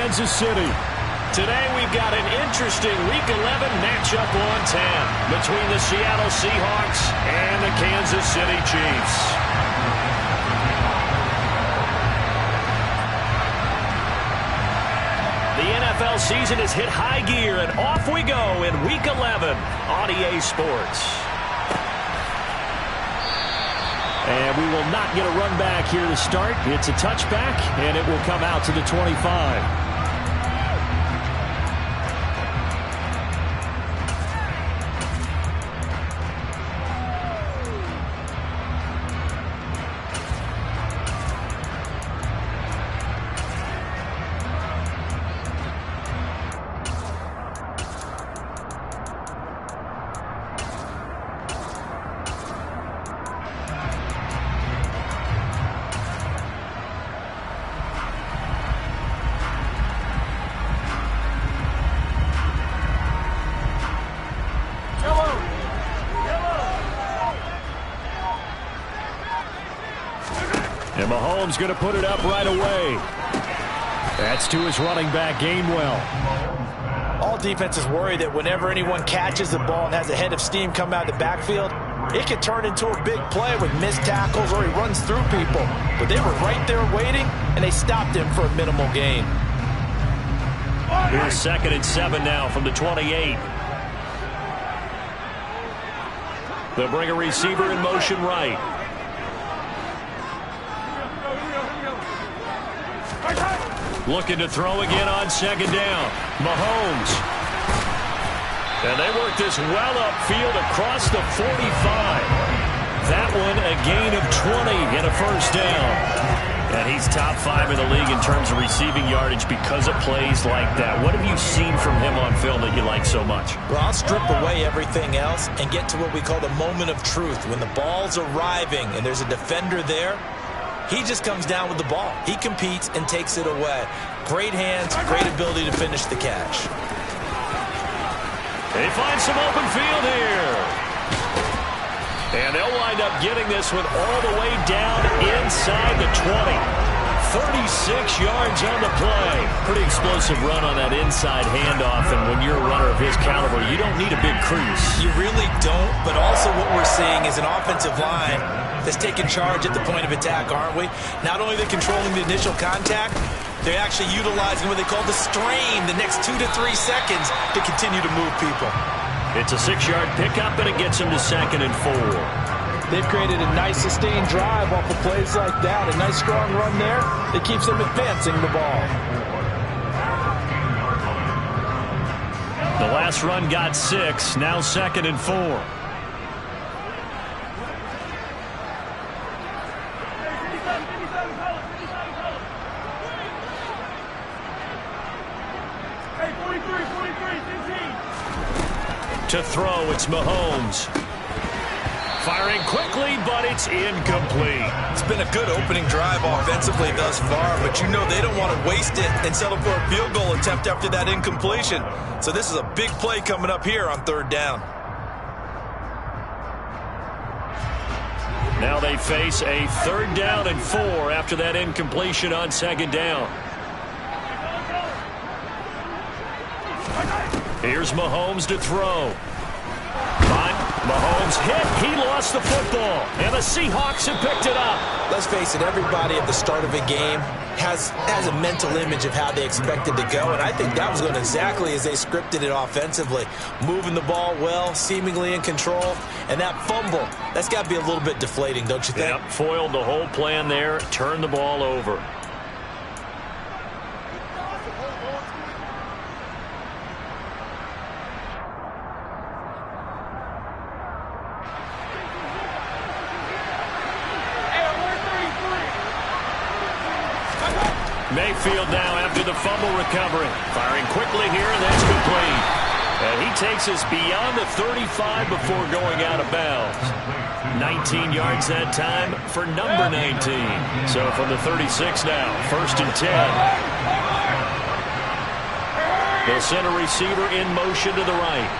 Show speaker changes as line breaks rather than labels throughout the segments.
Kansas City.
Today we've got an interesting Week 11 matchup on tap between the Seattle Seahawks and the Kansas City Chiefs. The NFL season has hit high gear, and off we go in Week 11 on EA Sports.
And we will not get a run back here to start. It's a touchback, and it will come out to the 25. And Mahomes going to put it up right away. That's to his running back, Gainwell.
All defenses worry that whenever anyone catches the ball and has a head of steam come out of the backfield, it can turn into a big play with missed tackles or he runs through people. But they were right there waiting, and they stopped him for a minimal gain.
Here's 2nd and 7 now from the 28. They'll bring a receiver in motion right. Looking to throw again on 2nd down. Mahomes. And they work this well upfield across the 45. That one a gain of 20 and a first down. And he's top 5 in the league in terms of receiving yardage because of plays like that. What have you seen from him on film that you like so much?
Well, I'll strip away everything else and get to what we call the moment of truth. When the ball's arriving and there's a defender there, he just comes down with the ball. He competes and takes it away. Great hands, great ability to finish the catch.
They find some open field here. And they'll wind up getting this one all the way down inside the 20. 36 yards on the play. Pretty explosive run on that inside handoff, and when you're a runner of his caliber, you don't need a big crease.
You really don't, but also what we're seeing is an offensive line that's taking charge at the point of attack, aren't we? Not only are they controlling the initial contact, they're actually utilizing what they call the strain the next 2 to 3 seconds to continue to move people.
It's a 6-yard pickup, and it gets them to 2nd and 4.
They've created a nice sustained drive off of plays like that. A nice strong run there that keeps them advancing the ball.
The last run got 6. Now 2nd and 4. To throw, it's Mahomes. Firing quickly, but it's incomplete.
It's been a good opening drive offensively thus far, but you know they don't want to waste it and settle for a field goal attempt after that incompletion. So this is a big play coming up here on 3rd down.
Now they face a 3rd down and 4 after that incompletion on 2nd down. Here's Mahomes to throw. Mahomes hit. He lost the football. And the Seahawks have picked it up.
Let's face it, everybody at the start of a game has a mental image of how they expect it to go. And I think that was going exactly as they scripted it offensively. Moving the ball well, seemingly in control. And that fumble, that's got to be a little bit deflating, don't you think?
Yep, foiled the whole plan there. Turned the ball over. Mayfield now after the fumble recovery. Firing quickly here, and that's complete. And he takes us beyond the 35 before going out of bounds. 19 yards that time for number 19. So from the 36 now, 1st and 10. They'll send a receiver in motion to the right.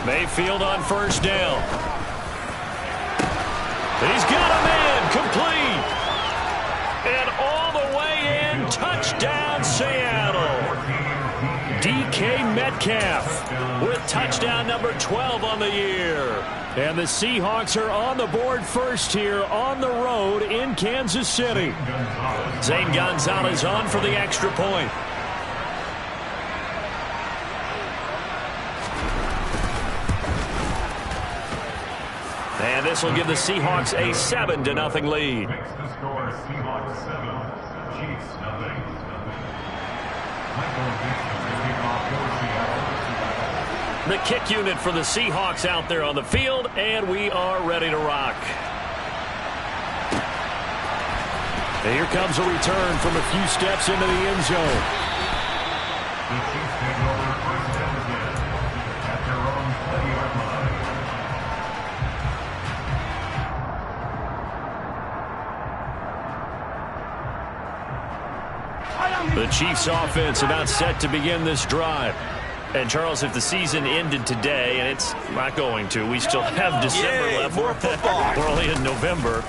Mayfield on first down. He's got a man complete. And all the way in, touchdown Seattle. DK Metcalf with touchdown number 12 on the year. And the Seahawks are on the board first here on the road in Kansas City. Zane Gonzalez on for the extra point. And this will give the Seahawks a 7-0 lead.
Makes the score Seahawks 7, Chiefs nothing.
The kick unit for the Seahawks out there on the field, and we are ready to rock. And here comes a return from a few steps into the end zone.
The Chiefs take over first down again at their own 20-yard line.
The Chiefs offense about set to begin this drive. And, Charles, if the season ended today, and it's not going to, we still have December left.
More football.
We're only in November.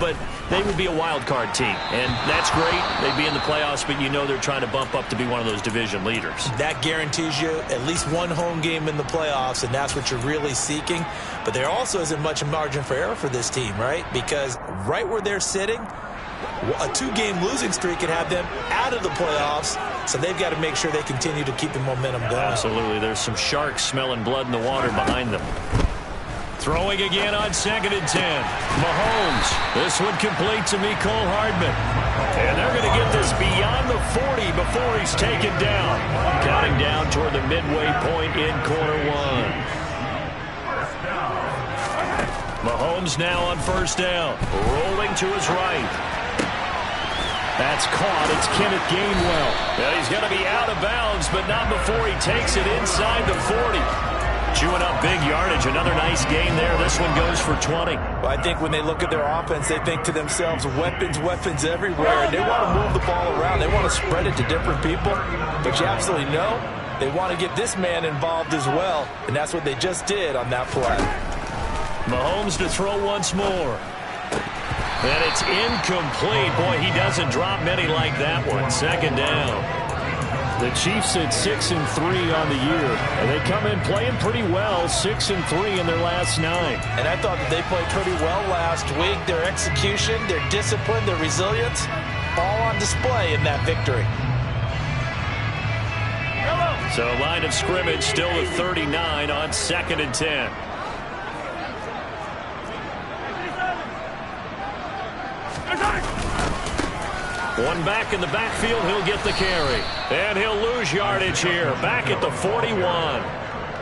But they would be a wild card team. And that's great. They'd be in the playoffs, but you know they're trying to bump up to be one of those division leaders.
That guarantees you at least one home game in the playoffs, and that's what you're really seeking. But there also isn't much margin for error for this team, right? Because right where they're sitting, a 2-game losing streak could have them out of the playoffs, so they've got to make sure they continue to keep the momentum going.
Absolutely. There's some sharks smelling blood in the water behind them. Throwing again on 2nd and 10. Mahomes. This one complete to Mecole Hardman. And they're going to get this beyond the 40 before he's taken down. Counting down toward the midway point in quarter one. Mahomes now on first down. Rolling to his right. That's caught. It's Kenneth Gainwell. Well, he's going to be out of bounds, but not before he takes it inside the 40. Chewing up big yardage. Another nice gain there. This one goes for 20.
Well, I think when they look at their offense, they think to themselves, weapons, weapons everywhere. And they want to move the ball around. They want to spread it to different people. But you absolutely know they want to get this man involved as well. And that's what they just did on that play.
Mahomes to throw once more. And it's incomplete. Boy, he doesn't drop many like that one. 2nd down.
The Chiefs at 6-3 on the year. And they come in playing pretty well, 6-3 in their last 9.
And I thought that they played pretty well last week. Their execution, their discipline, their resilience, all on display in that victory.
So line of scrimmage still at 39 on 2nd and 10. One back in the backfield, he'll get the carry. And he'll lose yardage here, back at the 41.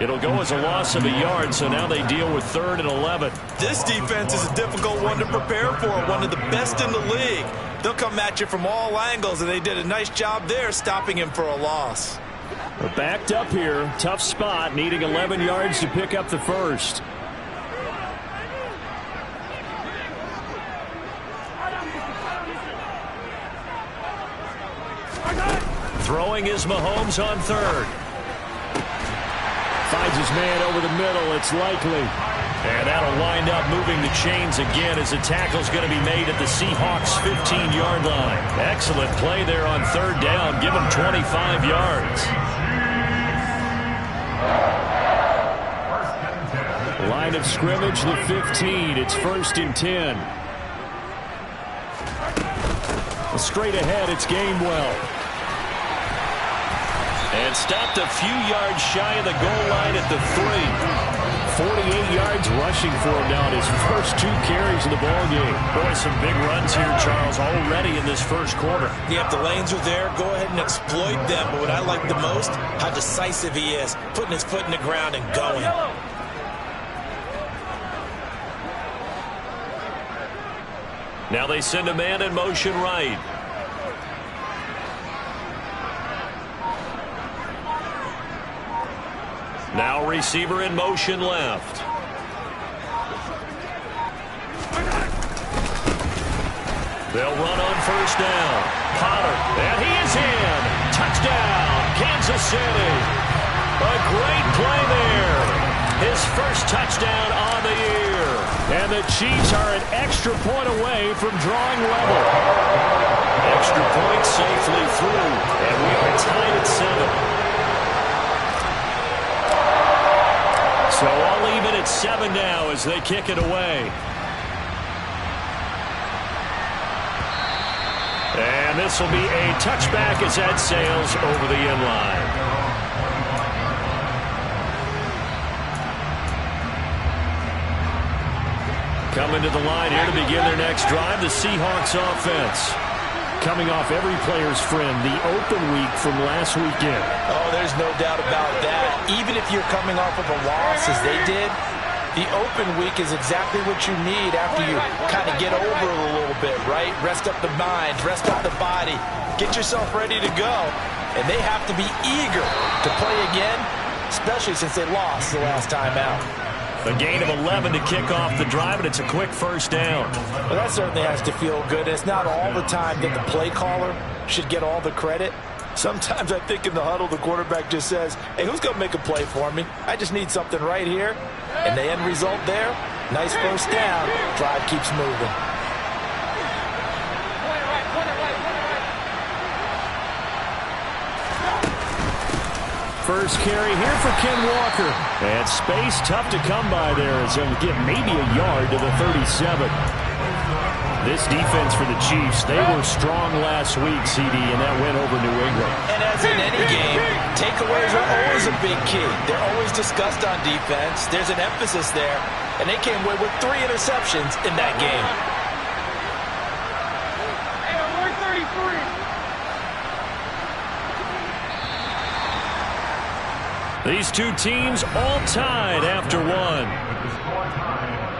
It'll go as a loss of a yard, so now they deal with 3rd and 11.
This defense is a difficult one to prepare for, one of the best in the league. They'll come at you from all angles, and they did a nice job there stopping him for a loss.
We're backed up here, tough spot, needing 11 yards to pick up the first.
Throwing is Mahomes on 3rd.
Finds his man over the middle. It's likely.
And that'll wind up moving the chains again as the tackle's going to be made at the Seahawks' 15-yard line. Excellent play there on 3rd down. Give him 25 yards.
Line of scrimmage, the 15. It's 1st and 10. Straight ahead, it's Gainwell.
And stopped a few yards shy of the goal line at the 3.
48 yards rushing for him now in his first 2 carries of the ballgame.
Boy, some big runs here, Charles, already in this first quarter.
Yeah, if the lanes are there, go ahead and exploit them. But what I like the most, how decisive he is, putting his foot in the ground and going.
Now they send a man in motion right. Now receiver in motion left. They'll run on first down. Pollard, and he is in. Touchdown, Kansas City. A great play there. his first touchdown on the year.
And the Chiefs are an extra point away from drawing level.
Extra point safely through, and we are tied at 7. So all even at 7 now as they kick it away. And this will be a touchback as that sails over the end line. Coming to the line here to begin their next drive, the Seahawks offense. Coming off every player's friend, the open week from last weekend.
Oh, there's no doubt about that. Even if you're coming off of a loss as they did, the open week is exactly what you need after you kind of get over it a little bit, right? Rest up the mind, rest up the body, get yourself ready to go. And they have to be eager to play again, especially since they lost the last time out.
A gain of 11 to kick off the drive, and it's a quick first down.
Well, that certainly has to feel good. It's not all the time that the play caller should get all the credit. Sometimes I think in the huddle, the quarterback just says, hey, who's going to make a play for me? I just need something right here. And the end result there, nice first down. Drive keeps moving.
First carry here for Ken Walker. And space tough to come by there as he'll get maybe a yard to the 37. This defense for the Chiefs, they were strong last week, CD, and that went over New England.
And as in any game, takeaways are always a big key. They're always discussed on defense. There's an emphasis there, and they came away with 3 interceptions in that game.
These two teams all tied after one.
With the score tied 7-7.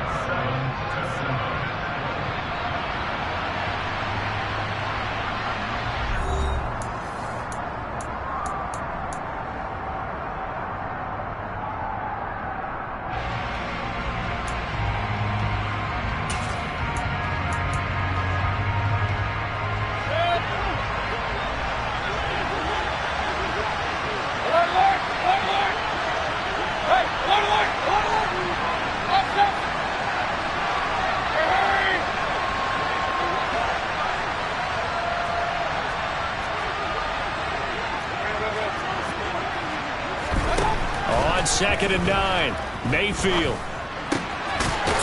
Second and 9. Mayfield.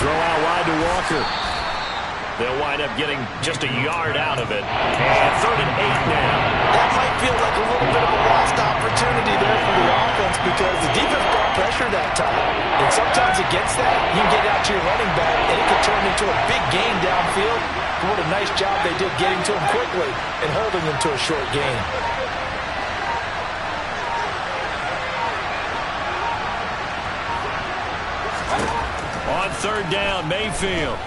Throw out wide to Walker. They'll wind up getting just a yard out of it. And 3rd and 8 now.
That might feel like a little bit of a lost opportunity there for the offense because the defense brought pressure that time. And sometimes against that, you can get out to your running back, and it could turn into a big gain downfield. What a nice job they did getting to him quickly and holding him to a short gain.
On 3rd down, Mayfield.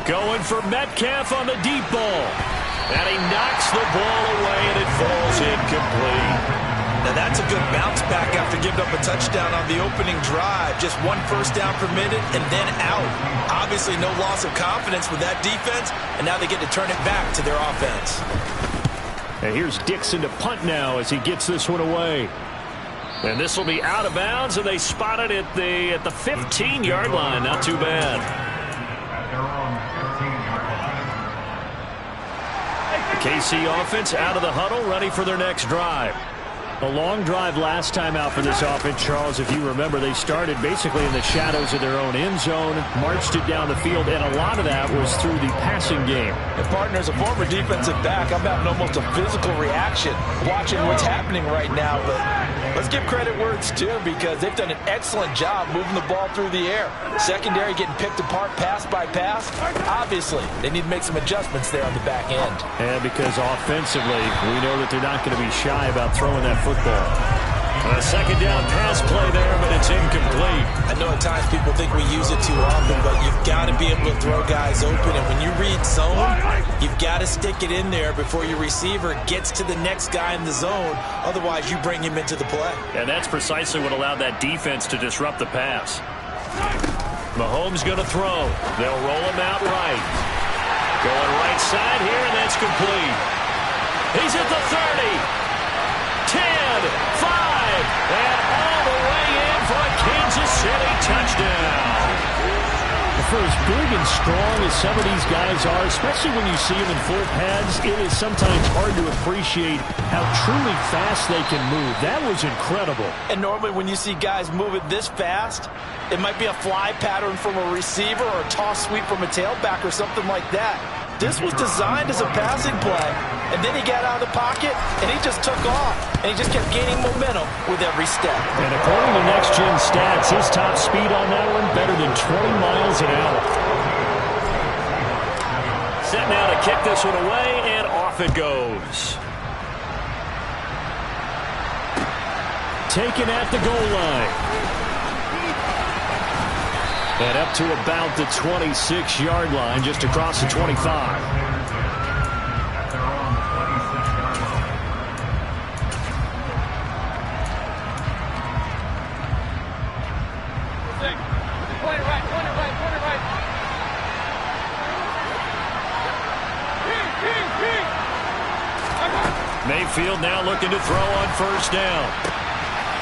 Going for Metcalf on the deep ball. And he knocks the ball away, and it falls incomplete.
Now that's a good bounce back after giving up a touchdown on the opening drive. Just 1 first down permitted and then out. Obviously no loss of confidence with that defense, and now they get to turn it back to their offense.
And here's Dixon to punt now as he gets this one away.
And this will be out of bounds, and they spot it at the 15-yard line. Not too bad.
At their own 15-yard line.
The KC offense out of the huddle, ready for their next drive.
A long drive last time out for this offense, Charles. If you remember, they started basically in the shadows of their own end zone, marched it down the field, and a lot of that was through the passing game.
And partner, as a former defensive back, I'm having almost a physical reaction watching what's happening right now. But let's give credit where it's due because they've done an excellent job moving the ball through the air. Secondary getting picked apart pass by pass. Obviously, they need to make some adjustments there on the back end.
And because offensively, we know that they're not going to be shy about throwing that football.
A 2nd down pass play there, but it's incomplete.
I know at times people think we use it too often, but you've got to be able to throw guys open. And when you read zone, you've got to stick it in there before your receiver gets to the next guy in the zone. Otherwise, you bring him into the play.
And that's precisely what allowed that defense to disrupt the pass. Mahomes going to throw. They'll roll him out right. Going right side here, and that's complete. He's at the 30. 10, 5, and all the way in for a Kansas City touchdown.
For as big and strong as some of these guys are, especially when you see them in full pads, it is sometimes hard to appreciate how truly fast they can move. That was incredible.
And normally when you see guys moving this fast, it might be a fly pattern from a receiver or a toss sweep from a tailback or something like that. This was designed as a passing play, and then he got out of the pocket, and he just took off, and he just kept gaining momentum with every step.
And according to Next Gen Stats, his top speed on that one better than 20 miles an hour.
Set now to kick this one away, and off it goes.
Taken at the goal line. And up to about the 26-yard line, just across the 25.
Mayfield now looking to throw on first down.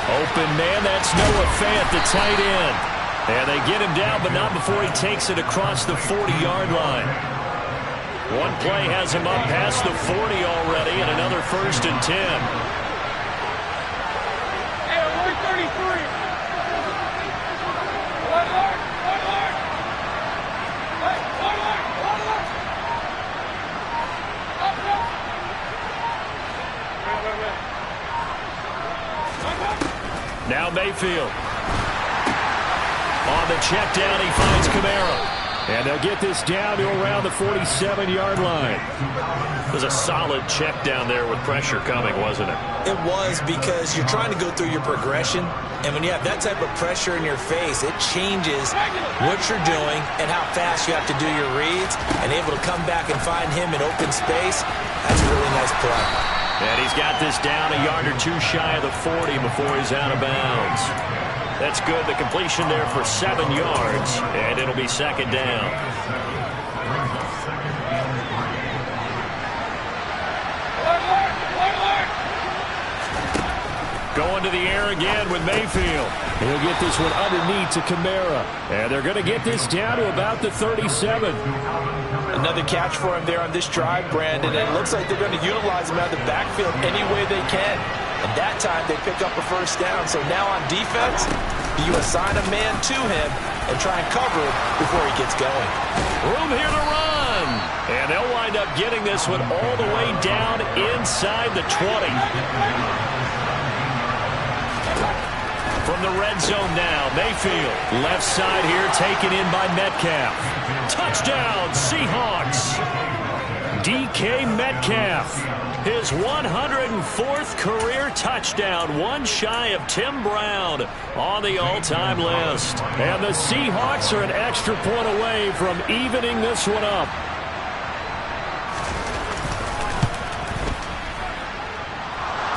Open man, that's Noah Fant, the tight end. And they get him down, but not before he takes it across the 40-yard line. One play has him up past the 40 already, and another 1st and 10.
Hey, 133.
Now Mayfield. On the check down, he finds Kamara.
And they'll get this down to around the 47-yard line.
It was a solid check down there with pressure coming, wasn't it?
It was, because you're trying to go through your progression, and when you have that type of pressure in your face, it changes what you're doing and how fast you have to do your reads, and able to come back and find him in open space. That's a really nice play.
And he's got this down a yard or two shy of the 40 before he's out of bounds. That's good. The completion there for 7 yards, and it'll be 2nd down. Going to the air again with Mayfield.
He'll get this one underneath to Kamara. And they're going to get this down to about the 37.
Another catch for him there on this drive, Brandon, and it looks like they're going to utilize him out of the backfield any way they can. And that time they pick up a first down. So now on defense, you assign a man to him and try and cover him before he gets going.
Room here to run. And they'll wind up getting this one all the way down inside the 20. From the red zone now, Mayfield. Left side here, taken in by Metcalf. Touchdown, Seahawks. DK Metcalf. His 104th career touchdown, one shy of Tim Brown on the all-time list.
And the Seahawks are an extra point away from evening this one up.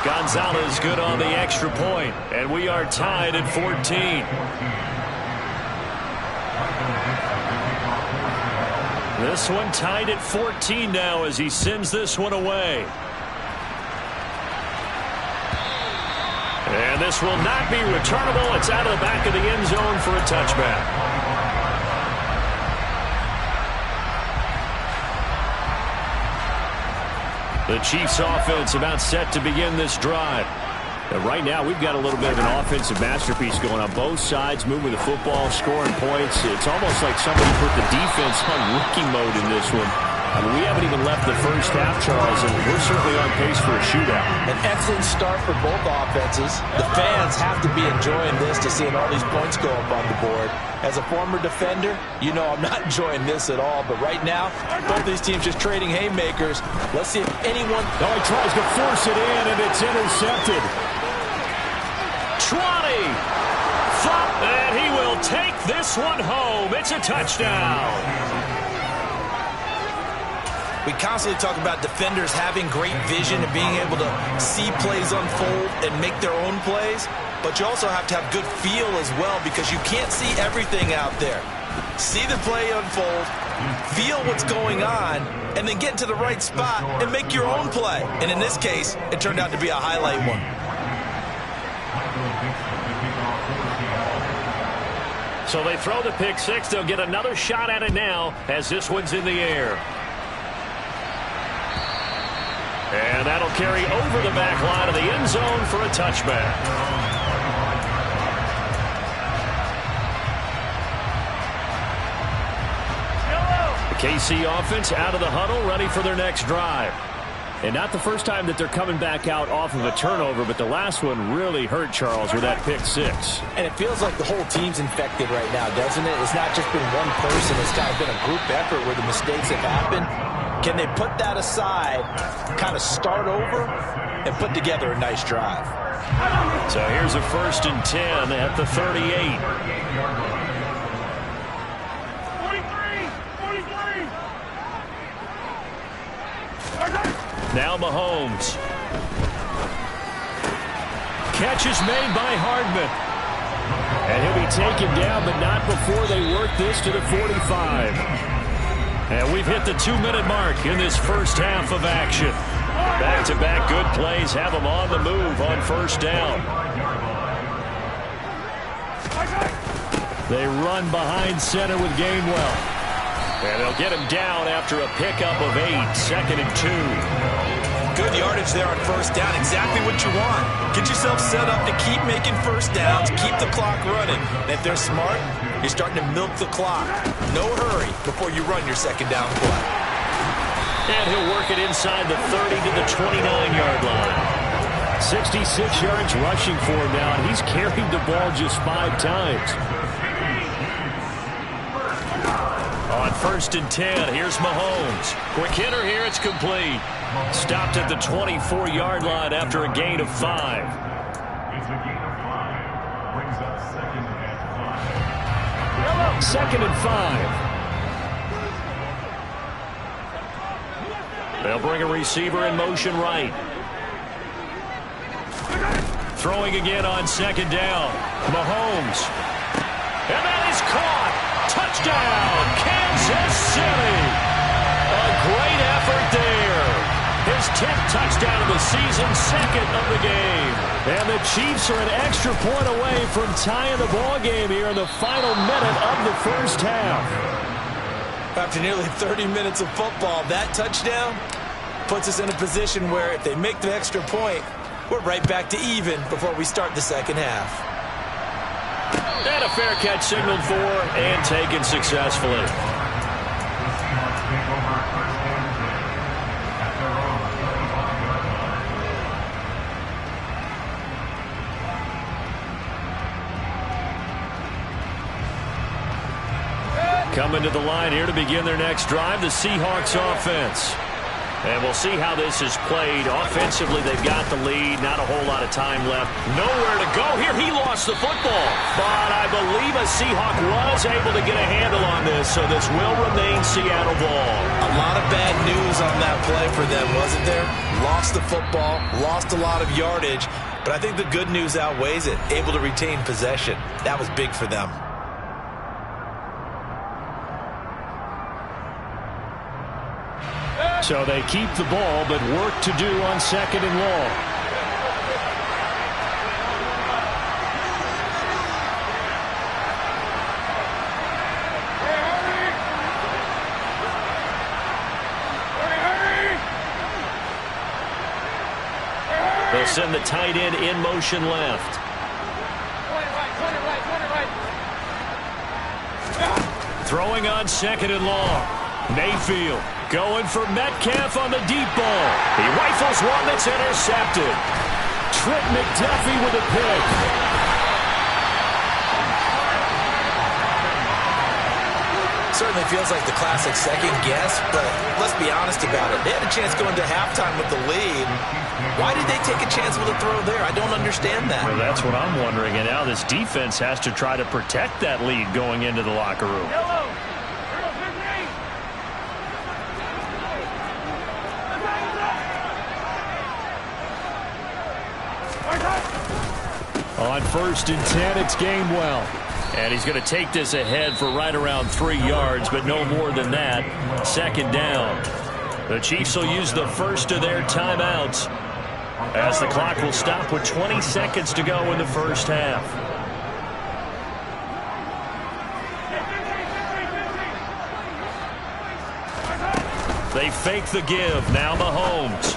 Gonzalez good on the extra point, and we are tied at 14. This one tied at 14 now as he sends this one away. And this will not be returnable. It's out of the back of the end zone for a touchback. The Chiefs offense about set to begin this drive. And right now we've got a little bit of an offensive masterpiece going on both sides, moving the football, scoring points. It's almost like somebody put the defense on rookie mode in this one. I mean, we haven't even left the first half, Charles, and we're certainly on pace for a shootout.
An excellent start for both offenses. The fans have to be enjoying this to seeing all these points go up on the board. As a former defender, you know I'm not enjoying this at all. But right now, both these teams just trading haymakers. Let's see if anyone...
Oh, he tries to force it in, and it's intercepted.
20. And he will take this one home. It's a touchdown.
We constantly talk about defenders having great vision and being able to see plays unfold and make their own plays. But you also have to have good feel as well, because you can't see everything out there. See the play unfold, feel what's going on, and then get into the right spot and make your own play. And in this case, it turned out to be a highlight one.
So they throw the pick six. They'll get another shot at it now as this one's in the air. And that'll carry over the back line of the end zone for a touchback. The KC offense out of the huddle, ready for their next drive. And not the first time that they're coming back out off of a turnover, but the last one really hurt Charles with that pick six.
And it feels like the whole team's infected right now, doesn't it? It's not just been one person. It's kind of been a group effort where the mistakes have happened. Can they put that aside, kind of start over, and put together a nice drive?
So here's a 1st and 10 at the 38.
43.
Now Mahomes. Catch is made by Hardman. And he'll be taken down, but not before they work this to the 45. And we've hit the 2-minute mark in this first half of action. Back-to-back good plays have them on the move on 1st down. They run behind center with Gainwell. And they'll get him down after a pickup of 8, 2nd and 2.
Good yardage there on 1st down. Exactly what you want. Get yourself set up to keep making 1st downs, keep the clock running. And if they're smart, you're starting to milk the clock. No hurry before you run your 2nd down play.
And he'll work it inside the 30 to the 29-yard line. 66 yards rushing for him now, and he's carried the ball just 5 times. On 1st and 10, here's Mahomes. Quick hitter here, it's complete. Stopped at the 24-yard line after a gain of 5.
It's a gain of 5. Brings up 2nd and 5.
2nd and 5. They'll bring a receiver in motion right. Throwing again on 2nd down. Mahomes. And that is caught. Touchdown, Kansas City. A great effort there. His 10th touchdown of the season, 2nd of the game. And the Chiefs are an extra point away from tying the ball game here in the final minute of the first half.
After nearly 30 minutes of football, that touchdown puts us in a position where if they make the extra point, we're right back to even before we start the 2nd half.
And a fair catch signaled for and taken successfully.
The Seahawks take over 1st and 10 at their own 35-yard line.
Coming to the line here to begin their next drive, the Seahawks offense. And we'll see how this is played. Offensively, they've got the lead. Not a whole lot of time left. Nowhere to go here. He lost the football. But I believe a Seahawk was able to get a handle on this, so this will remain Seattle ball.
A lot of bad news on that play for them, wasn't there? Lost the football, lost a lot of yardage. But I think the good news outweighs it. Able to retain possession. That was big for them.
So they keep the ball, but work to do on 2nd and long. They'll send the tight end in motion left. Throwing on 2nd and long. Mayfield. Going for Metcalf on the deep ball. He rifles one that's intercepted. Trent McDuffie with a pick.
Certainly feels like the classic second guess, but let's be honest about it. They had a chance going to halftime with the lead. Why did they take a chance with a throw there? I don't understand that.
Well, that's what I'm wondering. And now this defense has to try to protect that lead going into the locker room. On 1st and 10, it's Gainwell. And he's going to take this ahead for right around 3 yards, but no more than that. 2nd down. The Chiefs will use the first of their timeouts as the clock will stop with 20 seconds to go in the first half. They fake the give. Now Mahomes.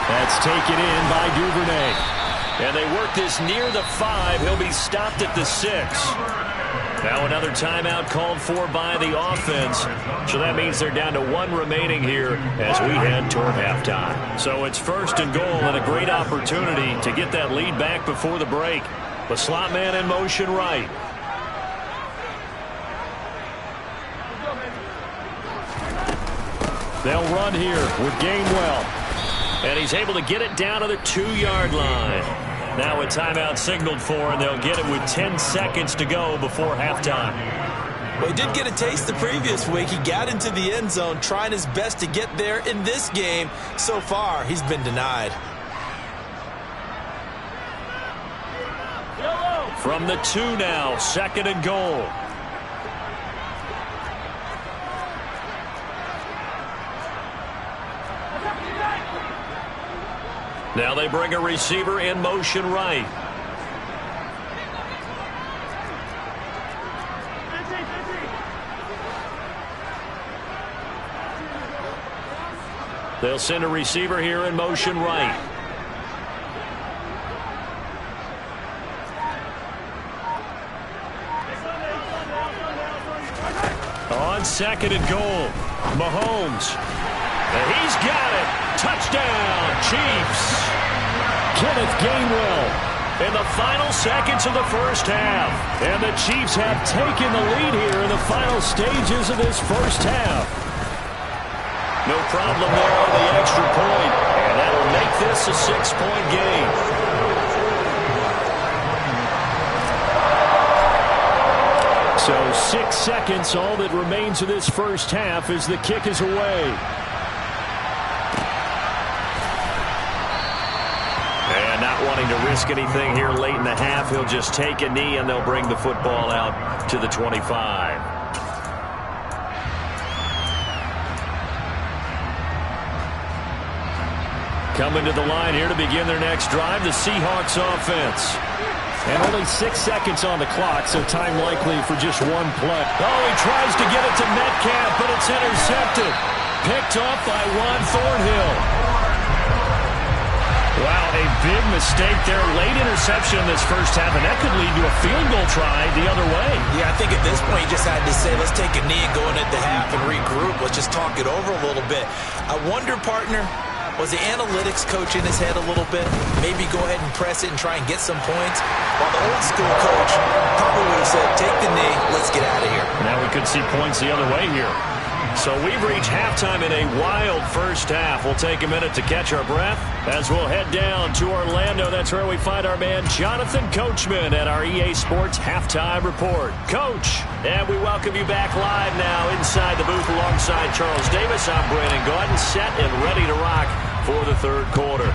That's taken in by Duvernay.
And they work this near the 5. He'll be stopped at the 6. Now another timeout called for by the offense. So that means they're down to 1 remaining here as we head toward halftime. So it's 1st and goal and a great opportunity to get that lead back before the break. The slot man in motion right.
They'll run here with Gainwell.
And he's able to get it down to the 2-yard line. Now a timeout signaled for, and they'll get it with 10 seconds to go before halftime.
Well, he did get a taste the previous week. He got into the end zone trying his best to get there in this game. So far, he's been denied.
From the 2 now, 2nd and goal. Now they bring a receiver in motion right. They'll send a receiver here in motion right. On 2nd and goal, Mahomes. And he's got it. Touchdown, Chiefs.
Kenneth Gainwell.
In the final seconds of the first half.
And the Chiefs have taken the lead here in the final stages of this first half.
No problem there on the extra point. And that'll make this a 6-point game.
So 6 seconds, all that remains of this first half as the kick is away.
And not wanting to risk anything here late in the half, he'll just take a knee and they'll bring the football out to the 25. Coming to the line here to begin their next drive, the Seahawks offense.
And only 6 seconds on the clock, so time likely for just one play.
Oh, he tries to get it to Metcalf, but it's intercepted. Picked off by Juan Thornhill. Wow, a big mistake there. Late interception in this first half, and that could lead to a field goal try the other way.
Yeah, I think at this point you just had to say, let's take a knee and go into the half and regroup. Let's just talk it over a little bit. I wonder, partner, was the analytics coach in his head a little bit? Maybe go ahead and press it and try and get some points? While the old school coach probably would have said, take the knee, let's get out of here.
Now we could see points the other way here. So we've reached halftime in a wild first half. We'll take a minute to catch our breath as we'll head down to Orlando. That's where we find our man Jonathan Coachman at our EA Sports Halftime Report. Coach, and we welcome you back live now inside the booth alongside Charles Davis. I'm Brandon Gordon, set and ready to rock for the third quarter.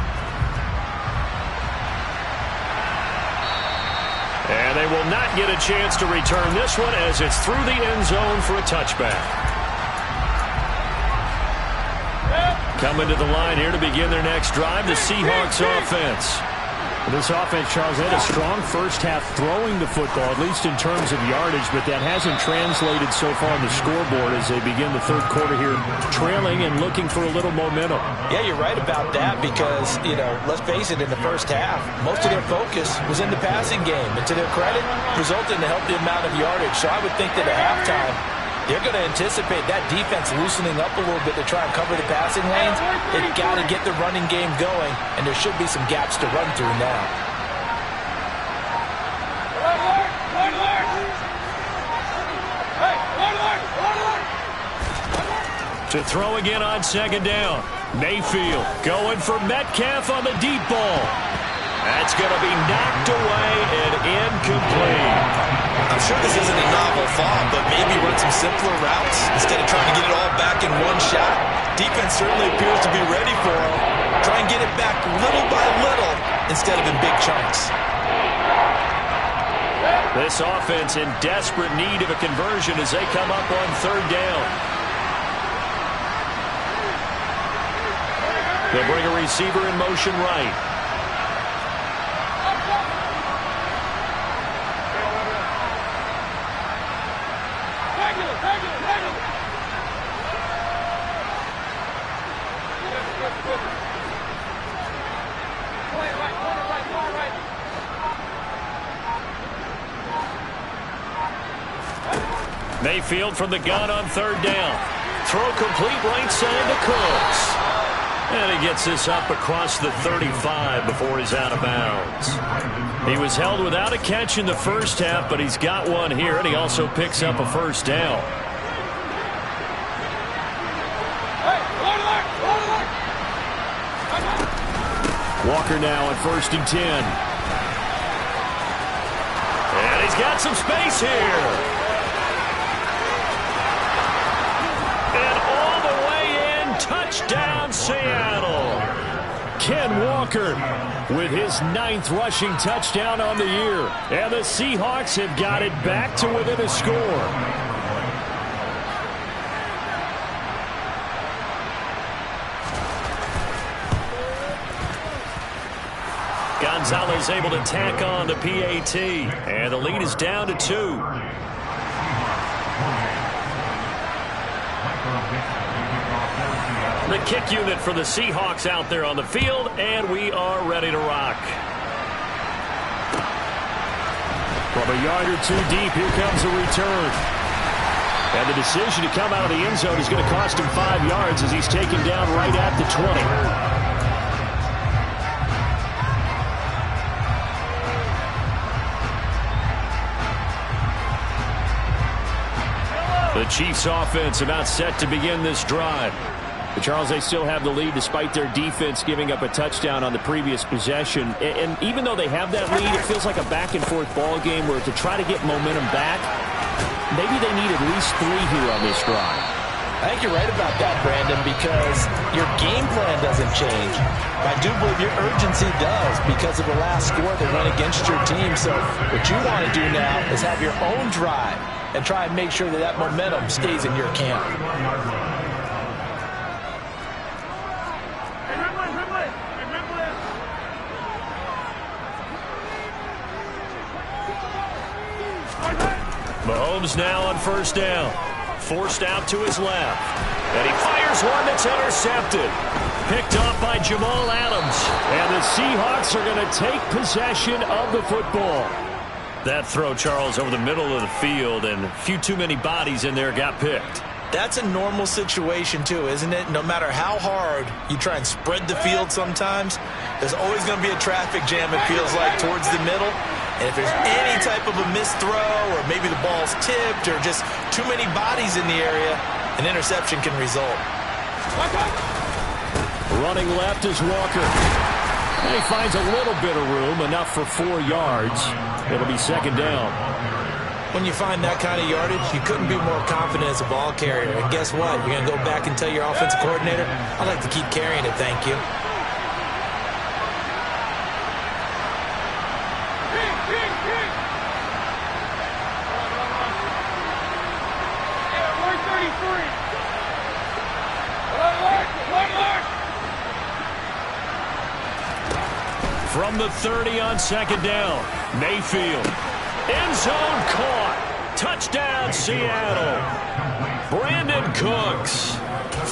And they will not get a chance to return this one as it's through the end zone for a touchback. Coming to the line here to begin their next drive, the Seahawks offense.
This offense, Charles, had a strong first half throwing the football, at least in terms of yardage, but that hasn't translated so far on the scoreboard as they begin the third quarter here, trailing and looking for a little momentum.
Yeah, you're right about that because, let's face it, in the first half, most of their focus was in the passing game. And to their credit, resulted in a healthy amount of yardage. So I would think that at halftime, they're going to anticipate that defense loosening up a little bit to try and cover the passing lanes. They've got to get the running game going, and there should be some gaps to run through now.
To throw again on second down. Mayfield going for Metcalf on the deep ball. That's going to be knocked away and incomplete.
I'm sure this isn't a novel thought, but maybe run some simpler routes instead of trying to get it all back in one shot. Defense certainly appears to be ready for him. Try and get it back little by little instead of in big chunks.
This offense in desperate need of a conversion as they come up on third down. They'll bring a receiver in motion right. Mayfield from the gun on third down. Throw complete right side to Cooks. And he gets this up across the 35 before he's out of bounds. He was held without a catch in the first half, but he's got one here, and he also picks up a first down.
Walker now on 1st and 10.
And he's got some space here. And all the way in, touchdown Seattle.
Ken Walker with his 9th rushing touchdown on the year. And the Seahawks have got it back to within a score.
Gonzalez able to tack on the PAT. And the lead is down to 2. The kick unit for the Seahawks out there on the field, and we are ready to rock.
From a yard or 2 deep, here comes a return. And the decision to come out of the end zone is going to cost him 5 yards as he's taken down right at the 20.
The Chiefs offense about set to begin this drive.
But Charles, they still have the lead despite their defense giving up a touchdown on the previous possession. And even though they have that lead, it feels like a back-and-forth ball game where to try to get momentum back, maybe they need at least 3 here on this drive.
I think you're right about that, Brandon, because your game plan doesn't change. I do believe your urgency does because of the last score that went against your team. So what you want to do now is have your own drive and try and make sure that that momentum stays in your camp.
Mahomes now on 1st down. Forced out to his left. And he fires one that's intercepted. Picked off by Jamal Adams.
And the Seahawks are going to take possession of the football.
That throw, Charles, over the middle of the field, and a few too many bodies in there got picked.
That's a normal situation, too, isn't it? No matter how hard you try and spread the field sometimes, there's always going to be a traffic jam, it feels like, towards the middle. And if there's any type of a missed throw or maybe the ball's tipped or just too many bodies in the area, an interception can result.
Running left is Walker. And he finds a little bit of room, enough for 4 yards. It'll be 2nd down.
When you find that kind of yardage, you couldn't be more confident as a ball carrier. And guess what? You're going to go back and tell your offensive coordinator, I'd like to keep carrying it, thank you.
From the 30 on 2nd down, Mayfield. End zone caught. Touchdown, Seattle. Brandon Cooks,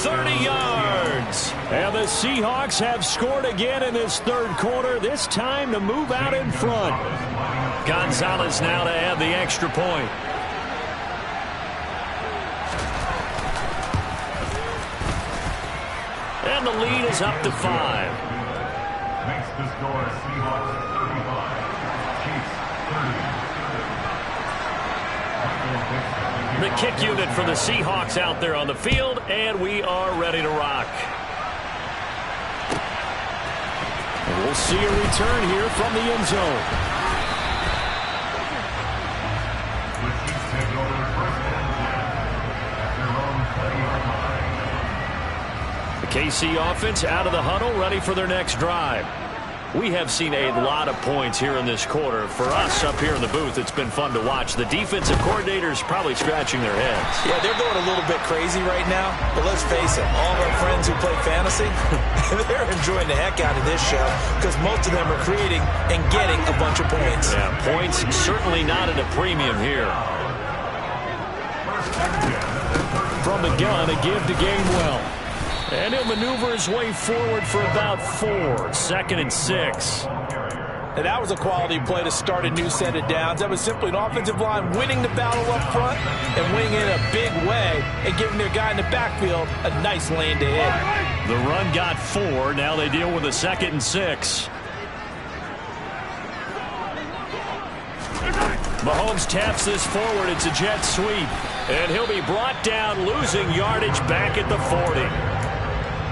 30 yards.
And the Seahawks have scored again in this 3rd quarter, this time to move out in front.
Gonzalez now to add the extra point. And the lead is up to 5.
Makes the score Seahawks 35, Chiefs 30.
The kick unit for the Seahawks out there on the field, and we are ready to rock.
And we'll see a return here from the end zone.
The Chiefs take over 1st and 10 at their own 20-yard line.
The KC offense out of the huddle, ready for their next drive. We have seen a lot of points here in this quarter. For us up here in the booth, it's been fun to watch. The defensive coordinators probably scratching their heads.
Yeah, they're going a little bit crazy right now. But let's face it, all of our friends who play fantasy, they're enjoying the heck out of this show because most of them are creating and getting a bunch of points.
Yeah, points certainly not at a premium here.
From the gun, a give to Gainwell. And he'll maneuver his way forward for about 4. 2nd and 6.
And that was a quality play to start a new set of downs. That was simply an offensive line winning the battle up front and winning in a big way and giving their guy in the backfield a nice lane to hit.
The run got 4. Now they deal with a 2nd and 6. Mahomes taps this forward. It's a jet sweep. And he'll be brought down, losing yardage back at the 40.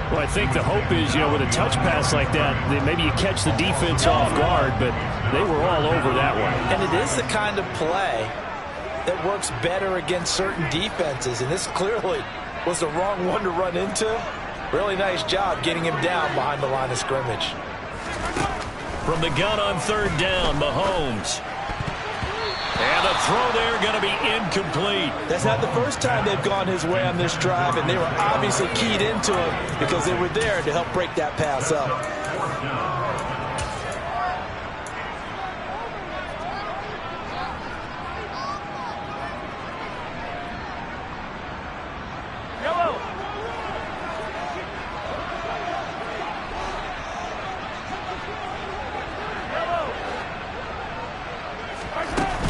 Well, I think the hope is, with a touch pass like that, that maybe you catch the defense off guard, but they were all over that one.
And it is the kind of play that works better against certain defenses, and this clearly was the wrong one to run into. Really nice job getting him down behind the line of scrimmage.
From the gun on 3rd down, Mahomes. And the throw there going to be incomplete.
That's not the first time they've gone his way on this drive, and they were obviously keyed into him because they were there to help break that pass up.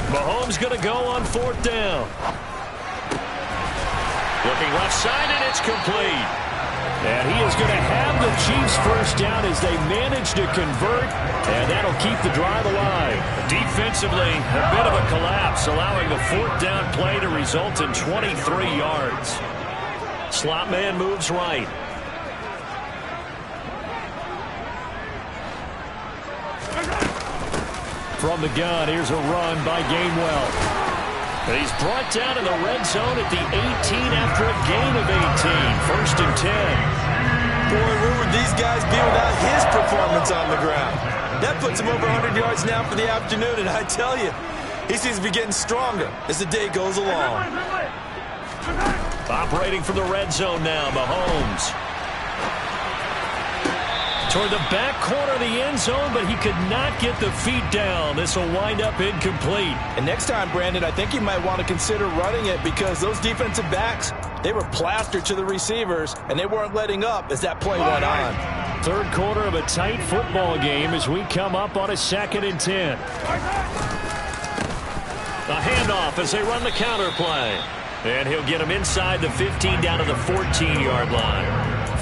Mahomes going to go on 4th down. Looking left side, and it's complete.
And he is going to have the Chiefs first down as they manage to convert, and that'll keep the drive alive.
Defensively, a bit of a collapse, allowing the 4th down play to result in 23 yards. Slot man moves right.
From the gun, here's a run by Gainwell.
And he's brought down in the red zone at the 18 after a gain of 18. 1st and 10.
Boy, where would these guys be without his performance on the ground? That puts him over 100 yards now for the afternoon, and I tell you, he seems to be getting stronger as the day goes along.
Operating from the red zone now, Mahomes. Toward the back corner of the end zone, but he could not get the feet down. This will wind up incomplete.
And next time, Brandon, I think you might want to consider running it because those defensive backs, they were plastered to the receivers, and they weren't letting up as that play went on.
3rd quarter of a tight football game as we come up on a 2nd and 10.
A handoff as they run the counter play. And he'll get him inside the 15 down to the 14-yard line.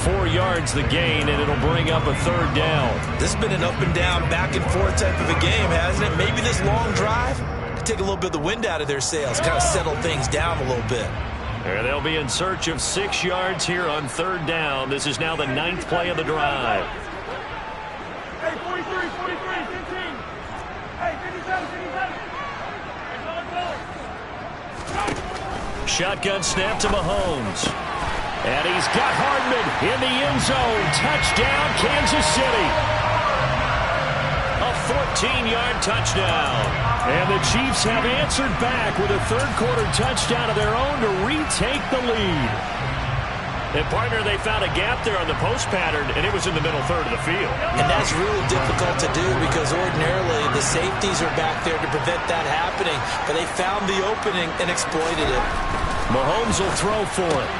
4 yards the gain, and it'll bring up a 3rd down.
This has been an up and down, back and forth type of a game, hasn't it? Maybe this long drive could take a little bit of the wind out of their sails, kind of settle things down a little bit.
And they'll be in search of 6 yards here on 3rd down. This is now the 9th play of the drive.
Hey, 43, 15. Hey, 57, 57.
Shotgun snap to Mahomes.
And he's got Hardman in the end zone. Touchdown, Kansas City.
A 14-yard touchdown.
And the Chiefs have answered back with a 3rd quarter touchdown of their own to retake the lead.
And, partner, they found a gap there on the post pattern, and it was in the middle 3rd of the field.
And that's really difficult to do because ordinarily the safeties are back there to prevent that happening. But they found the opening and exploited it.
Mahomes will throw for it.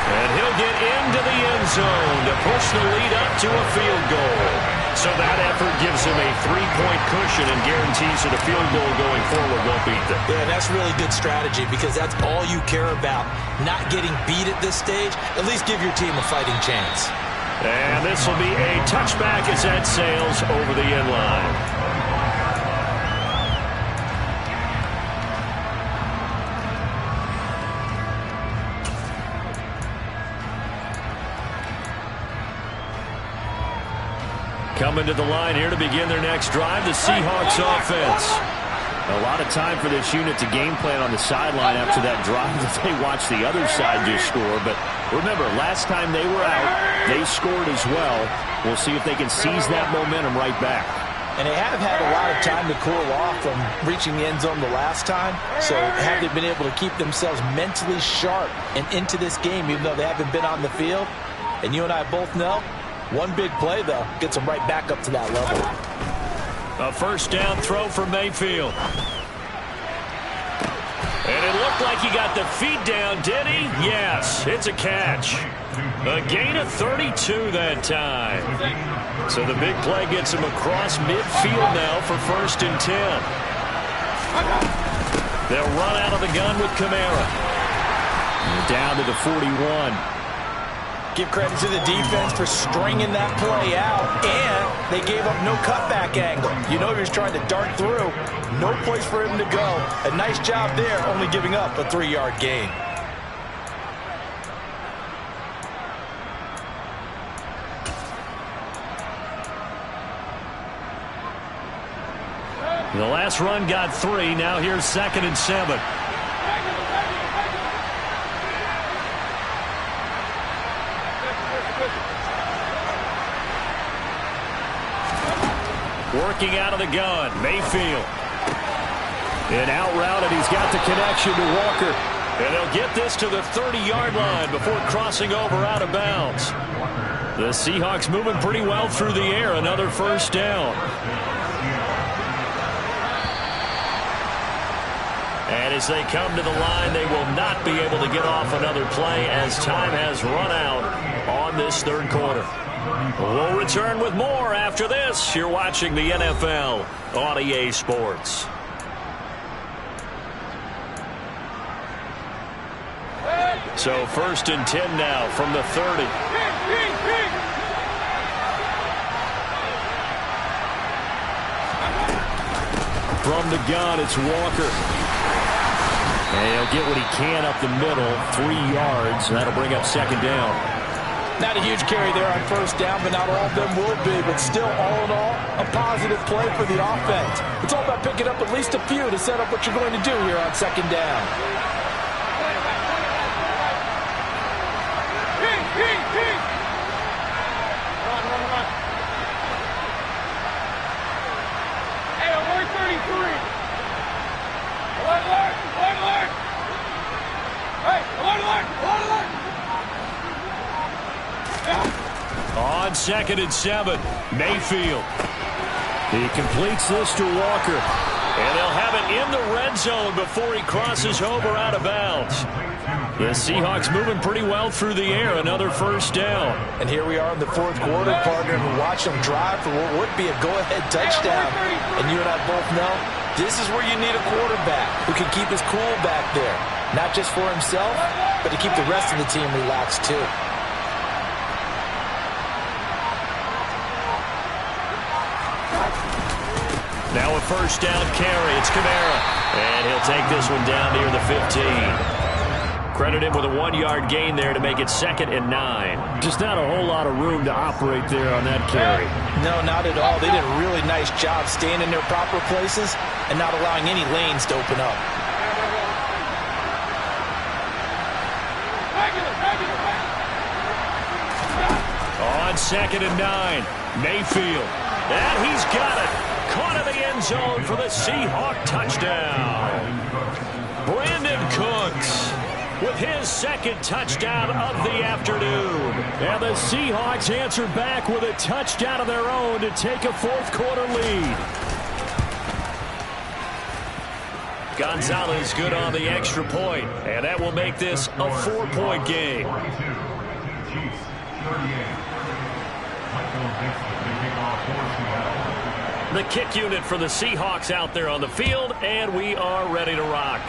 And he'll get into the end zone to push the lead up to a field goal. So that effort gives him a 3-point cushion and guarantees that a field goal going forward won't beat them.
Yeah, that's really good strategy because that's all you care about. Not getting beat at this stage. At least give your team a fighting chance.
And this will be a touchback as that sails over the end line. Coming to the line here to begin their next drive, the Seahawks offense.
A lot of time for this unit to game plan on the sideline after that drive that they watched the other side just score. But remember, last time they were out, they scored as well. We'll see if they can seize that momentum right back.
And they have had a lot of time to cool off from reaching the end zone the last time. So have they been able to keep themselves mentally sharp and into this game, even though they haven't been on the field? And you and I both know, one big play, though, gets them right back up to that level.
A 1st down throw for Mayfield. And it looked like he got the feet down, did he? Yes, it's a catch. A gain of 32 that time. So the big play gets him across midfield now for 1st and 10. They'll run out of the gun with Kamara. Down to the 41.
Give credit to the defense for stringing that play out, and they gave up no cutback angle. You know he was trying to dart through. No place for him to go. A nice job there, only giving up a 3-yard gain.
The last run got 3. Now here's 2nd and 7. Working out of the gun, Mayfield. An out route, and he's got the connection to Walker. And they'll get this to the 30-yard line before crossing over out of bounds. The Seahawks moving pretty well through the air. Another 1st down. And as they come to the line, they will not be able to get off another play as time has run out on this 3rd quarter. We'll return with more after this. You're watching the NFL on EA Sports. So 1st and 10 now from the 30. From the gun, it's Walker. And he'll get what he can up the middle, 3 yards. That'll bring up 2nd down.
Not a huge carry there on 1st down, but not all of them will be. But still, all in all, a positive play for the offense. It's all about picking up at least a few to set up what you're going to do here on 2nd down.
Hey, alert 33. Alert, alert, alert, alert. Hey, alert, alert, alert, alert.
On 2nd and 7, Mayfield. He completes this to Walker. And they'll have it in the red zone before he crosses over out of bounds. The Seahawks moving pretty well through the air. Another 1st down.
And here we are in the 4th quarter, partner, and watch them drive for what would be a go-ahead touchdown. And you and I both know this is where you need a quarterback who can keep his cool back there. Not just for himself, but to keep the rest of the team relaxed too.
Now a 1st down carry. It's Kamara. And he'll take this one down near the 15. Credit him with a 1-yard gain there to make it 2nd and 9.
Just not a whole lot of room to operate there on that carry.
No, not at all. They did a really nice job staying in their proper places and not allowing any lanes to open up.
On 2nd and 9, Mayfield. And he's got it. Caught in the end zone for the Seahawk touchdown. Brandon Cooks with his 2nd touchdown of the afternoon.
And the Seahawks answer back with a touchdown of their own to take a 4th quarter lead.
Gonzalez good on the extra point, and that will make this a 4-point game. The kick unit for the Seahawks out there on the field, and we are ready to rock.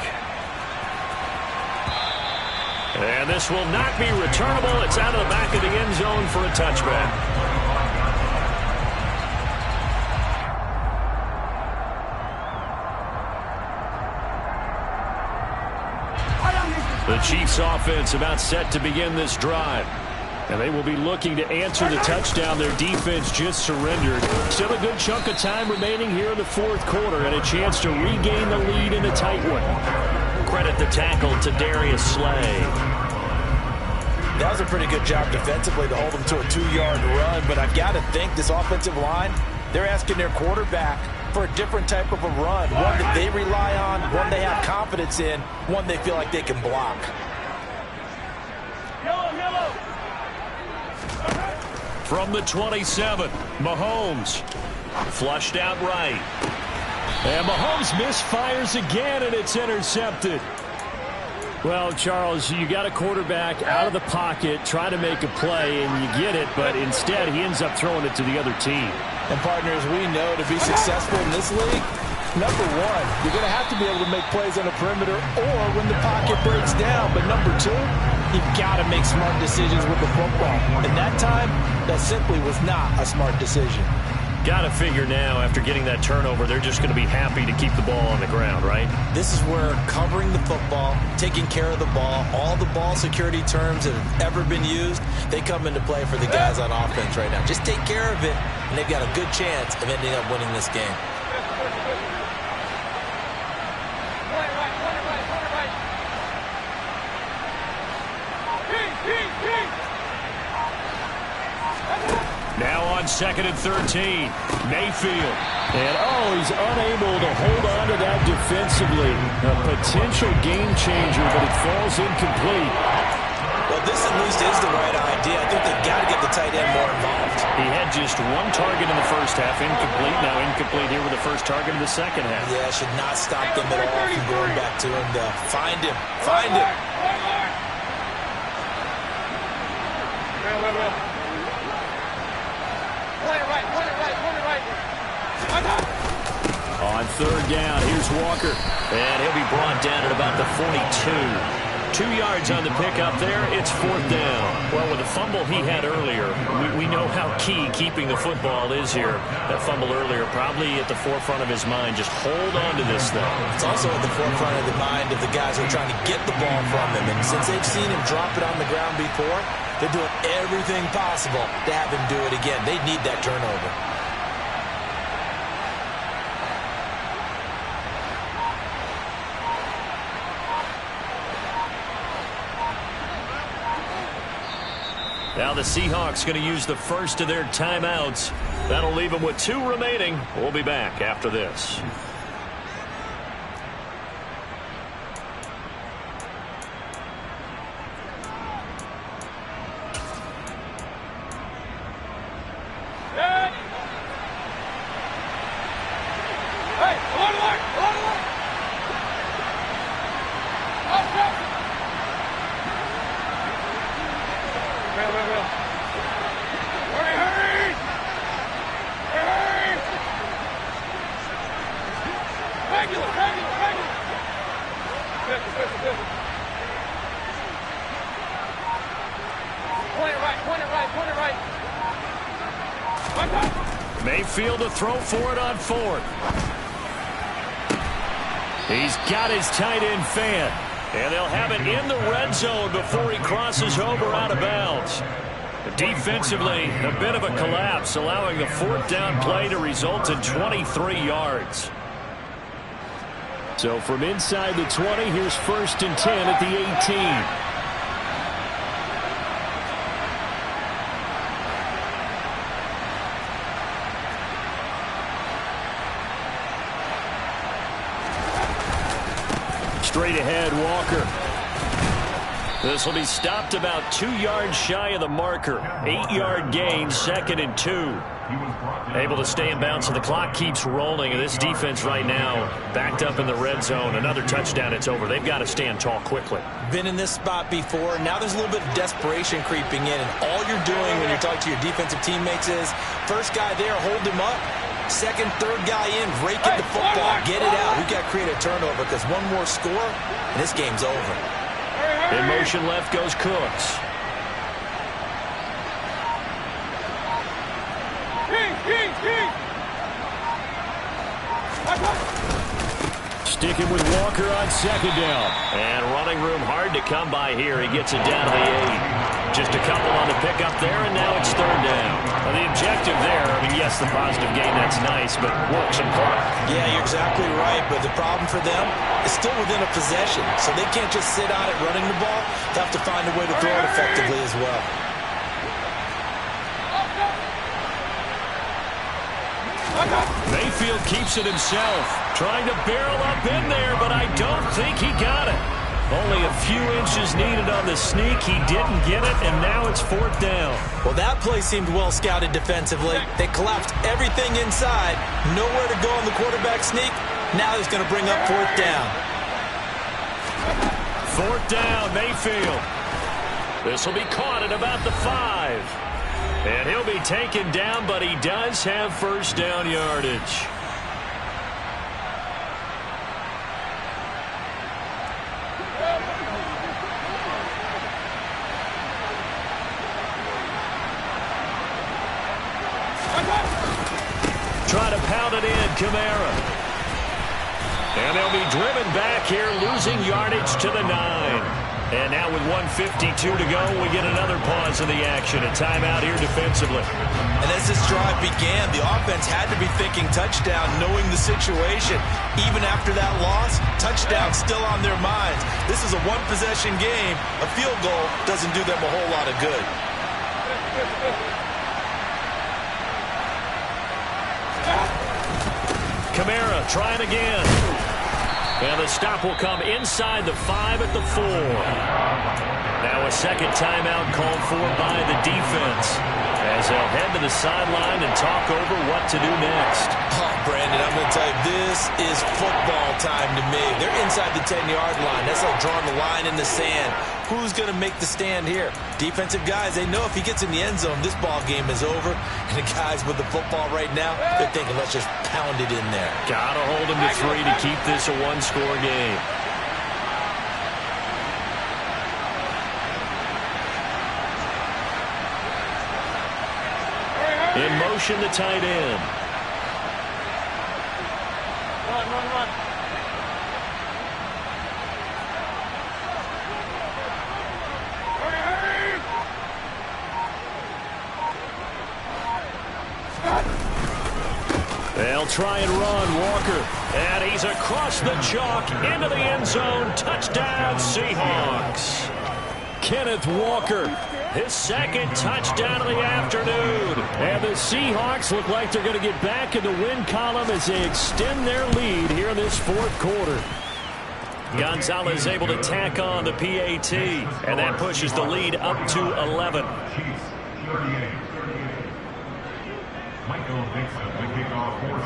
And this will not be returnable. It's out of the back of the end zone for a touchback. The Chiefs offense about set to begin this drive. And they will be looking to answer the touchdown their defense just surrendered. Still a good chunk of time remaining here in the 4th quarter and a chance to regain the lead in a tight one. Credit the tackle to Darius Slay.
That was a pretty good job defensively to hold them to a 2-yard run, but I've got to think this offensive line, they're asking their quarterback for a different type of a run, one that they rely on, one they have confidence in, one they feel like they can block.
From the 27, Mahomes flushed out right.
And Mahomes misfires again, and it's intercepted. Well, Charles, you got a quarterback out of the pocket, try to make a play, and you get it, but instead he ends up throwing it to the other team.
And partners, we know to be successful in this league, number one, you're going to have to be able to make plays on the perimeter or when the pocket breaks down. But number two, you've got to make smart decisions with the football. And that time, that simply was not a smart decision.
Got to figure now, after getting that turnover, they're just going to be happy to keep the ball on the ground, right?
This is where covering the football, taking care of the ball, all the ball security terms that have ever been used, they come into play for the guys on offense right now. Just take care of it, and they've got a good chance of ending up winning this game.
Now on 2nd and 13, Mayfield.
And, he's unable to hold on to that defensively. A potential game changer, but it falls incomplete.
Well, this at least is the right idea. I think they've got to get the tight end more involved.
He had just one target in the first half, incomplete. Now incomplete here with the first target in the second half.
Yeah, should not stop them at all from going back to him. Find him. Find him.
On 3rd down, here's Walker.
And he'll be brought down at about the 42. 2 yards on the pickup there. It's 4th down. Well, with the fumble he had earlier, we know how key keeping the football is here. That fumble earlier probably at the forefront of his mind. Just hold on to this thing.
It's also at the forefront of the mind of the guys who are trying to get the ball from him. And since they've seen him drop it on the ground before, they're doing everything possible to have him do it again. They need that turnover.
Now the Seahawks going to use the first of their timeouts. That'll leave them with 2 remaining. We'll be back after this. Mayfield to throw for it on 4th. He's got his tight end fan. And they'll have it in the red zone before he crosses over out of bounds. Defensively, a bit of a collapse, allowing the 4th down play to result in 23 yards.
So from inside the 20, here's 1st and 10 at the 18. Straight ahead, Walker.
This will be stopped about 2 yards shy of the marker. 8-yard gain, 2nd and 2. Able to stay in bounds, so the clock keeps rolling. And this defense right now backed up in the red zone. Another touchdown, it's over. They've got to stand tall quickly.
Been in this spot before. Now there's a little bit of desperation creeping in. And all you're doing when you're talking to your defensive teammates is, first guy there, hold him up. Second, third guy in, rake at the football, get it out. We've got to create a turnover because one more score, and this game's over.
In motion left goes Cooks.
Sticking with Walker on 2nd down.
And running room hard to come by here. He gets it down to the 8. Just a couple on the pickup there, and now it's 3rd down. Well, the objective there, I mean, yes, the positive gain, that's nice, but work some clock.
Yeah, you're exactly right, but the problem for them is still within a possession, so they can't just sit on it running the ball. They have to find a way to throw it effectively as well.
Mayfield keeps it himself, trying to barrel up in there, but I don't think he got it. Only a few inches needed on the sneak. He didn't get it, and now it's 4th down.
Well, that play seemed well scouted defensively. They collapsed everything inside. Nowhere to go on the quarterback sneak. Now he's going to bring up 4th down.
4th down, Mayfield. This will be caught at about the 5. And he'll be taken down, but he does have first down yardage. Try to pound it in, Kamara. And they'll be driven back here, losing yardage to the 9. And now with 1:52 to go, we get another pause in the action. A timeout here defensively.
And as this drive began, the offense had to be thinking touchdown, knowing the situation. Even after that loss, touchdown still on their minds. This is a one-possession game. A field goal doesn't do them a whole lot of good.
Kamara trying again. And the stop will come inside the 5 at the 4. Now a second timeout called for by the defense, as they'll head to the sideline and talk over what to do next.
Oh, Brandon, I'm going to tell you, this is football time to me. They're inside the 10-yard line. That's like drawing the line in the sand. Who's going to make the stand here? Defensive guys, they know if he gets in the end zone, this ball game is over. And the guys with the football right now, they're thinking, let's just pound it in there.
Gotta hold him to 3 to keep this a one-score game. In motion, the tight end.
Run.
They'll try and run, Walker. And he's across the chalk into the end zone. Touchdown, Seahawks. Kenneth Walker, his second touchdown of the afternoon. And the Seahawks look like they're going to get back in the win column as they extend their lead here in this 4th quarter. Gonzalez able to tack on the PAT, and that pushes the lead up to 11.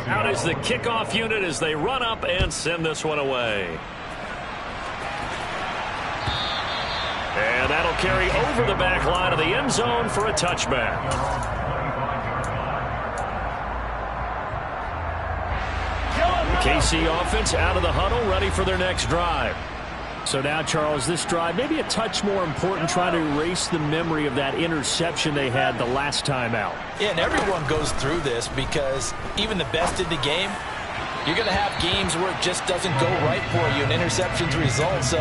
Out is the kickoff unit as they run up and send this one away. And that'll carry over the back line of the end zone for a touchback. The KC offense out of the huddle, ready for their next drive. So now, Charles, this drive maybe a touch more important, trying to erase the memory of that interception they had the last time out.
Yeah, and everyone goes through this because even the best in the game, you're going to have games where it just doesn't go right for you and interceptions result. So,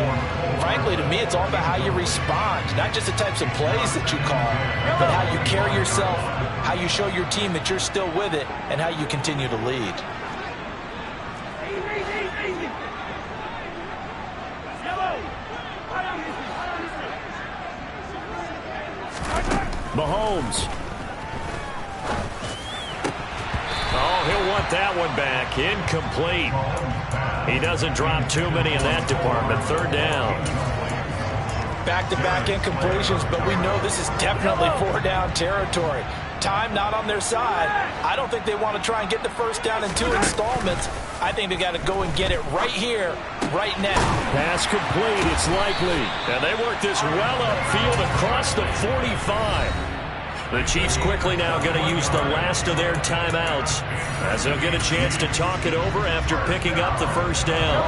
frankly, to me, it's all about how you respond, not just the types of plays that you call, but how you carry yourself, how you show your team that you're still with it, and how you continue to lead.
Mahomes. Oh, he'll want that one back. Incomplete. He doesn't drop too many in that department. 3rd down.
Back-to-back incompletions, but we know this is definitely 4-down territory. Time not on their side. I don't think they want to try and get the first down in 2 installments. I think they got to go and get it right here, right now.
Pass complete, it's likely. And they work this well upfield across the 45. The Chiefs quickly now going to use the last of their timeouts as they'll get a chance to talk it over after picking up the first down.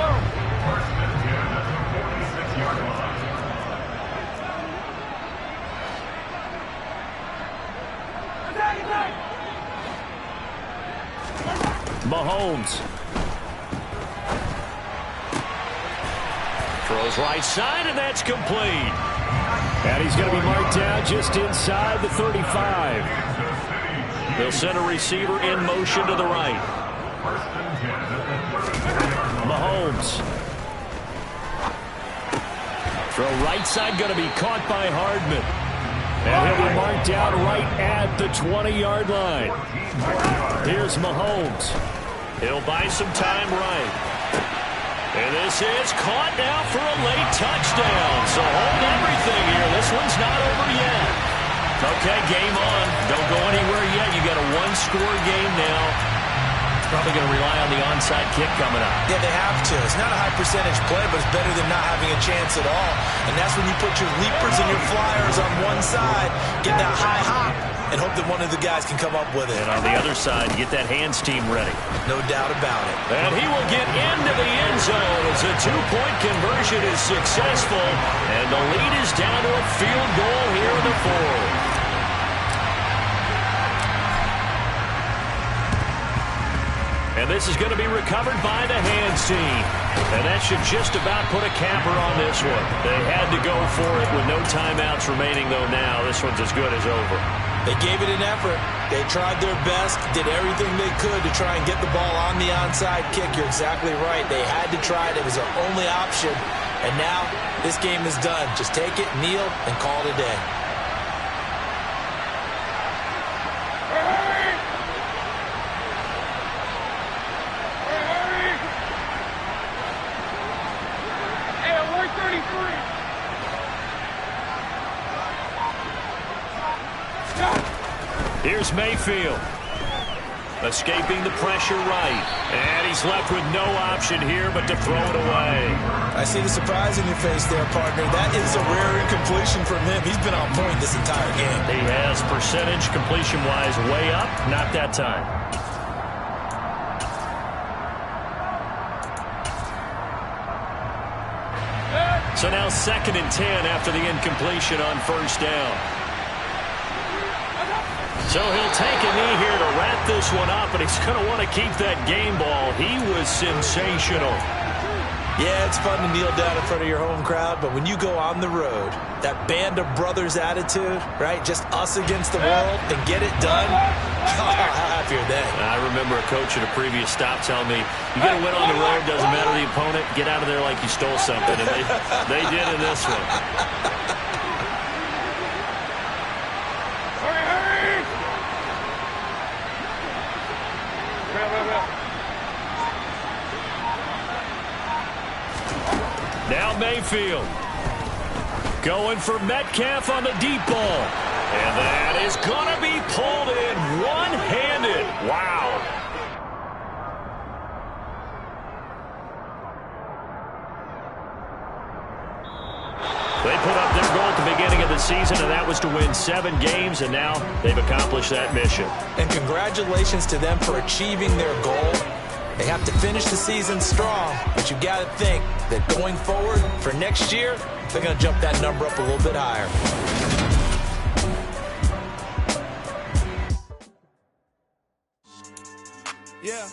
Mahomes. Throws right side, and that's complete. And he's going to be marked down just inside the 35. They'll send a receiver in motion to the right. Mahomes. Throw right side, going to be caught by Hardman. And he'll be marked down right at the 20-yard line. Here's Mahomes. He'll buy some time right. And this is caught now for a late touchdown. So hold everything here. This one's not over yet. Okay, game on. Don't go anywhere yet. You got a one-score game now. Probably going to rely on the onside kick coming up.
Yeah, they have to. It's not a high percentage play, but it's better than not having a chance at all. And that's when you put your leapers and your flyers on one side, get that high hop, and hope that one of the guys can come up with it.
And on the other side, get that hands team ready.
No doubt about it.
And he will get into the end zone as a two-point conversion is successful. And the lead is down to a field goal here in the fourth. And this is going to be recovered by the hands team. And that should just about put a capper on this one. They had to go for it with no timeouts remaining, though now this one's as good as over.
They gave it an effort. They tried their best, did everything they could to try and get the ball on the onside kick. You're exactly right. They had to try it. It was their only option. And now this game is done. Just take it, kneel, and call it a day.
Here's Mayfield. Escaping the pressure right. And he's left with no option here but to throw it away.
I see the surprise in your face there, partner. That is a rare incompletion from him. He's been on point this entire game.
He has percentage completion-wise way up. Not that time. So now 2nd and 10 after the incompletion on first down. So he'll take a knee here to wrap this one up, and he's going to want to keep that game ball. He was sensational.
Yeah, it's fun to kneel down in front of your home crowd, but when you go on the road, that band of brothers attitude, right, just us against the world, and get it done, how happy are they?
I remember a coach at a previous stop telling me, you get a win on the road, doesn't matter the opponent, get out of there like you stole something, and they did in this one. Now Mayfield going for Metcalf on the deep ball. And that is going to be pulled in one-handed. Wow. They put up their goal at the beginning of the season, and that was to win 7 games, and now they've accomplished that mission.
And congratulations to them for achieving their goal. They have to finish the season strong, but you've got to think that going forward for next year, they're going to jump that number up a little bit higher.
Yeah.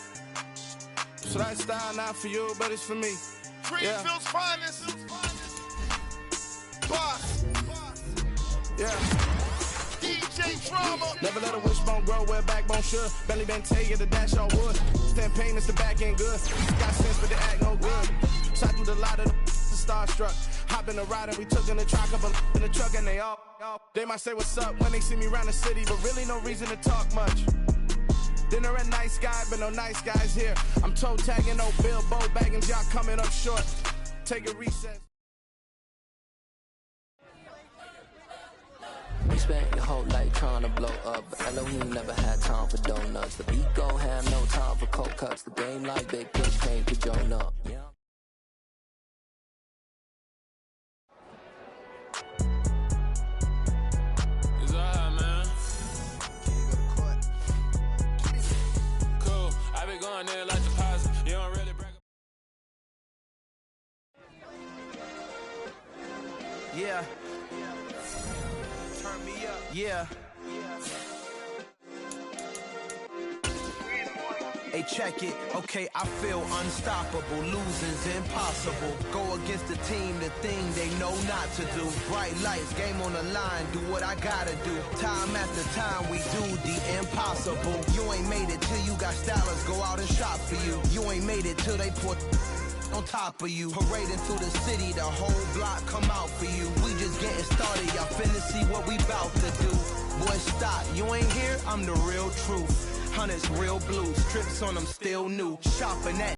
So that style not for you, but it's for me.
Greenfield's finest. Boss.
Yeah.
DJ Drama.
Never let a wishbone grow where backbone should. Belly been tell you the dash on wood. Stand payments, the back end good. Got sense, but they act no good. Shot through the lot of the starstruck. Hop in the ride and we took in the truck up in the truck and they all. They might say what's up when they see me around the city, but really no reason to talk much. Dinner a nice guy, but no nice guys here. I'm toe tagging, no Bilbo Baggins, y'all coming up short. Take a recess.
We spent your whole life trying to blow up, but Elohim never had time for donuts. The ego had no time for cold cuts. The game like big pitch came to join up. Yeah.
It's alright, man. Cool. I been going there like deposit. You don't really break up.
Yeah. Turn me up. Yeah. Hey, check it. Okay, I feel unstoppable. Losing's impossible. Go against the team, the thing they know not to do. Bright lights, game on the line. Do what I gotta do. Time after time, we do the impossible. You ain't made it till you got stylers go out and shop for you. You ain't made it till they put on top of you. Parading through the city, the whole block come out for you. We just getting started, y'all finna see what we bout to do. Boy, stop, you ain't here, I'm the real truth. Hunters, real blues, trips on them still new. Shopping at